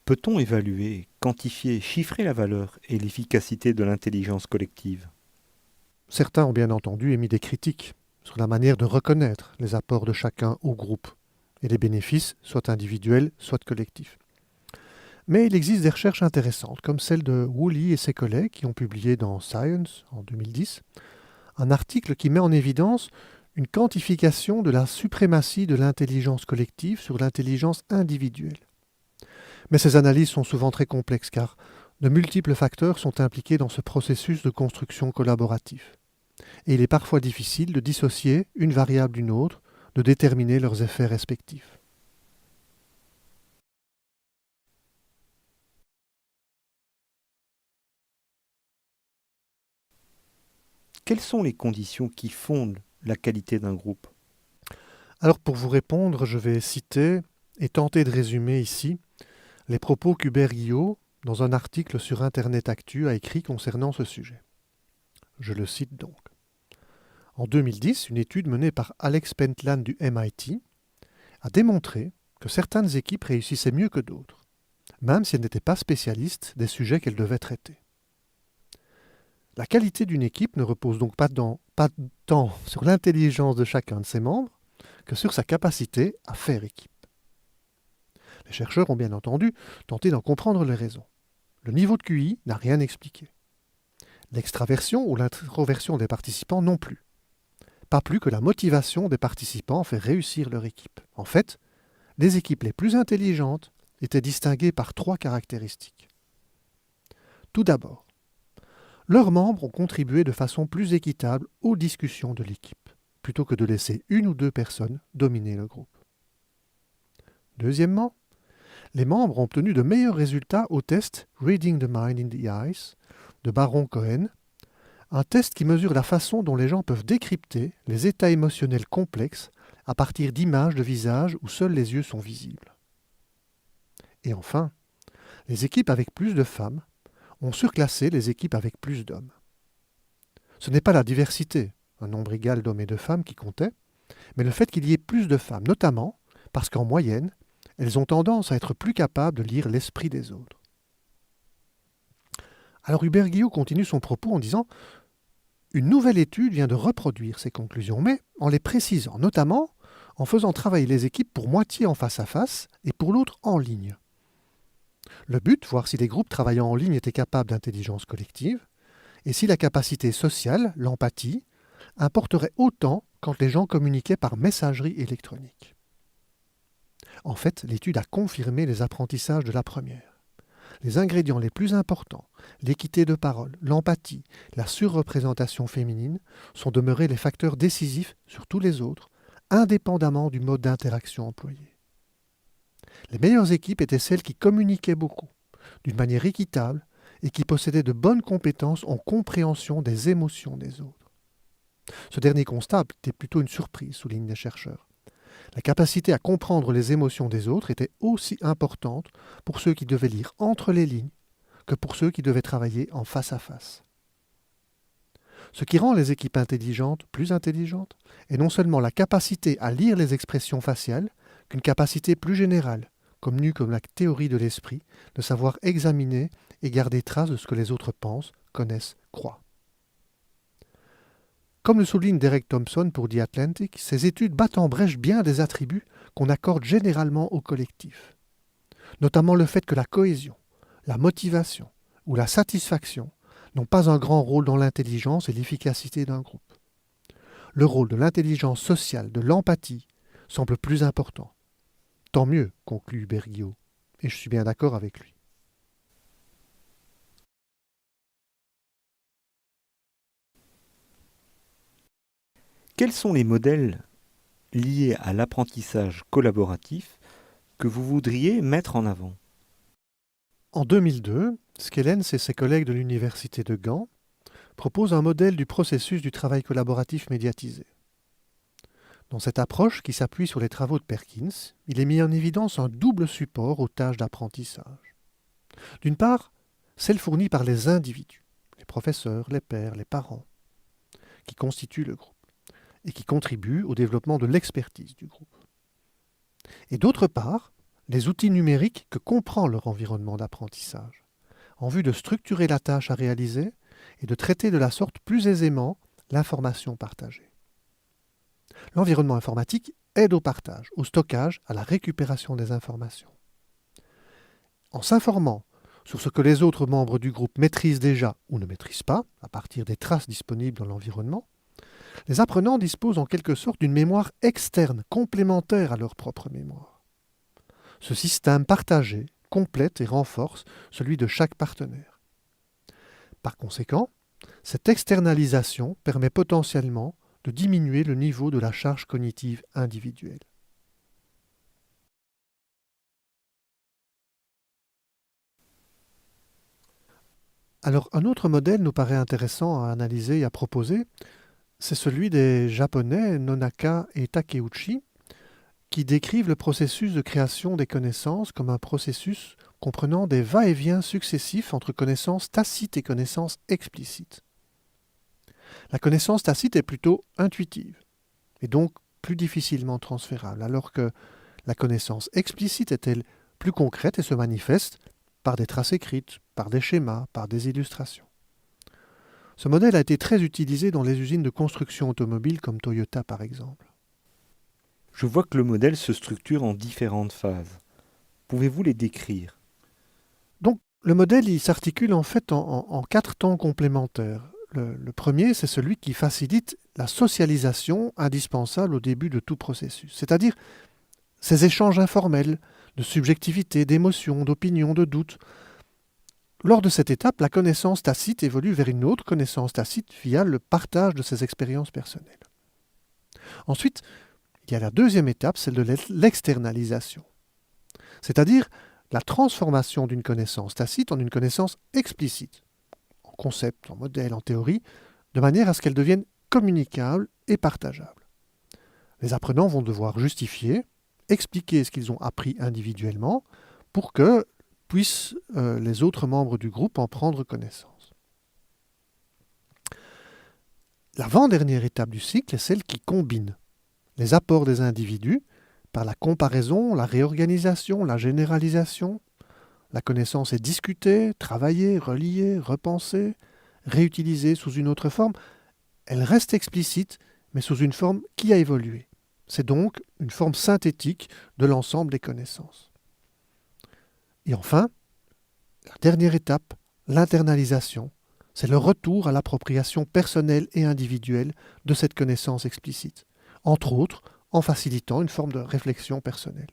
Peut-on évaluer, quantifier, chiffrer la valeur et l'efficacité de l'intelligence collective? Certains ont bien entendu émis des critiques sur la manière de reconnaître les apports de chacun au groupe et les bénéfices, soit individuels, soit collectifs. Mais il existe des recherches intéressantes, comme celle de Woolley et ses collègues qui ont publié dans Science en 2010 un article qui met en évidence une quantification de la suprématie de l'intelligence collective sur l'intelligence individuelle. Mais ces analyses sont souvent très complexes car de multiples facteurs sont impliqués dans ce processus de construction collaborative. Et il est parfois difficile de dissocier une variable d'une autre, de déterminer leurs effets respectifs. Quelles sont les conditions qui fondent la qualité d'un groupe? Alors pour vous répondre, je vais citer et tenter de résumer ici les propos qu'Hubert Guillot, dans un article sur Internet Actu, a écrit concernant ce sujet. Je le cite donc. En 2010, une étude menée par Alex Pentland du MIT a démontré que certaines équipes réussissaient mieux que d'autres, même si elles n'étaient pas spécialistes des sujets qu'elles devaient traiter. La qualité d'une équipe ne repose donc pas tant sur l'intelligence de chacun de ses membres que sur sa capacité à faire équipe. Les chercheurs ont bien entendu tenté d'en comprendre les raisons. Le niveau de QI n'a rien expliqué. L'extraversion ou l'introversion des participants non plus. Pas plus que la motivation des participants fait réussir leur équipe. En fait, les équipes les plus intelligentes étaient distinguées par 3 caractéristiques. Tout d'abord, leurs membres ont contribué de façon plus équitable aux discussions de l'équipe, plutôt que de laisser une ou deux personnes dominer le groupe. Deuxièmement, les membres ont obtenu de meilleurs résultats au test Reading the Mind in the Eyes de Baron Cohen, un test qui mesure la façon dont les gens peuvent décrypter les états émotionnels complexes à partir d'images de visage où seuls les yeux sont visibles. Et enfin, les équipes avec plus de femmes ont surclassé les équipes avec plus d'hommes. Ce n'est pas la diversité, un nombre égal d'hommes et de femmes qui comptait, mais le fait qu'il y ait plus de femmes, notamment parce qu'en moyenne, elles ont tendance à être plus capables de lire l'esprit des autres. Alors Hubert Guillot continue son propos en disant « Une nouvelle étude vient de reproduire ces conclusions, mais en les précisant, notamment en faisant travailler les équipes pour moitié en face à face et pour l'autre en ligne. Le but, voir si les groupes travaillant en ligne étaient capables d'intelligence collective, et si la capacité sociale, l'empathie, importerait autant quand les gens communiquaient par messagerie électronique. En fait, l'étude a confirmé les apprentissages de la première. Les ingrédients les plus importants, l'équité de parole, l'empathie, la surreprésentation féminine, sont demeurés les facteurs décisifs sur tous les autres, indépendamment du mode d'interaction employé. Les meilleures équipes étaient celles qui communiquaient beaucoup, d'une manière équitable, et qui possédaient de bonnes compétences en compréhension des émotions des autres. Ce dernier constat était plutôt une surprise, soulignent les chercheurs. La capacité à comprendre les émotions des autres était aussi importante pour ceux qui devaient lire entre les lignes que pour ceux qui devaient travailler en face à face. Ce qui rend les équipes intelligentes plus intelligentes est non seulement la capacité à lire les expressions faciales, qu'une capacité plus générale, connue comme la théorie de l'esprit, de savoir examiner et garder trace de ce que les autres pensent, connaissent, croient. Comme le souligne Derek Thompson pour The Atlantic, ces études battent en brèche bien des attributs qu'on accorde généralement au collectif, notamment le fait que la cohésion, la motivation ou la satisfaction n'ont pas un grand rôle dans l'intelligence et l'efficacité d'un groupe. Le rôle de l'intelligence sociale, de l'empathie, semble plus important. Tant mieux, conclut Hubert Guillot, et je suis bien d'accord avec lui. Quels sont les modèles liés à l'apprentissage collaboratif que vous voudriez mettre en avant? En 2002, Skellens et ses collègues de l'université de Gand proposent un modèle du processus du travail collaboratif médiatisé. Dans cette approche qui s'appuie sur les travaux de Perkins, il est mis en évidence un double support aux tâches d'apprentissage. D'une part, celle fournie par les individus, les professeurs, les pairs, les parents, qui constituent le groupe et qui contribuent au développement de l'expertise du groupe. Et d'autre part, les outils numériques que comprend leur environnement d'apprentissage, en vue de structurer la tâche à réaliser et de traiter de la sorte plus aisément l'information partagée. L'environnement informatique aide au partage, au stockage, à la récupération des informations. En s'informant sur ce que les autres membres du groupe maîtrisent déjà ou ne maîtrisent pas, à partir des traces disponibles dans l'environnement, les apprenants disposent en quelque sorte d'une mémoire externe, complémentaire à leur propre mémoire. Ce système partagé complète et renforce celui de chaque partenaire. Par conséquent, cette externalisation permet potentiellement de diminuer le niveau de la charge cognitive individuelle. Alors, un autre modèle nous paraît intéressant à analyser et à proposer, c'est celui des Japonais Nonaka et Takeuchi, qui décrivent le processus de création des connaissances comme un processus comprenant des va-et-vient successifs entre connaissances tacites et connaissances explicites. La connaissance tacite est plutôt intuitive, et donc plus difficilement transférable, alors que la connaissance explicite est, elle, plus concrète et se manifeste par des traces écrites, par des schémas, par des illustrations. Ce modèle a été très utilisé dans les usines de construction automobile comme Toyota par exemple. Je vois que le modèle se structure en différentes phases. Pouvez-vous les décrire? Donc le modèle il s'articule en fait en 4 temps complémentaires. Le premier, c'est celui qui facilite la socialisation indispensable au début de tout processus, c'est-à-dire ces échanges informels de subjectivité, d'émotions, d'opinions, de doutes. Lors de cette étape, la connaissance tacite évolue vers une autre connaissance tacite via le partage de ses expériences personnelles. Ensuite, il y a la deuxième étape, celle de l'externalisation, c'est-à-dire la transformation d'une connaissance tacite en une connaissance explicite, en concept, en modèle, en théorie, de manière à ce qu'elle devienne communicable et partageable. Les apprenants vont devoir justifier, expliquer ce qu'ils ont appris individuellement pour que puissent les autres membres du groupe en prendre connaissance. L'avant-dernière étape du cycle est celle qui combine les apports des individus par la comparaison, la réorganisation, la généralisation. La connaissance est discutée, travaillée, reliée, repensée, réutilisée sous une autre forme. Elle reste explicite, mais sous une forme qui a évolué. C'est donc une forme synthétique de l'ensemble des connaissances. Et enfin, la dernière étape, l'internalisation, c'est le retour à l'appropriation personnelle et individuelle de cette connaissance explicite, entre autres en facilitant une forme de réflexion personnelle.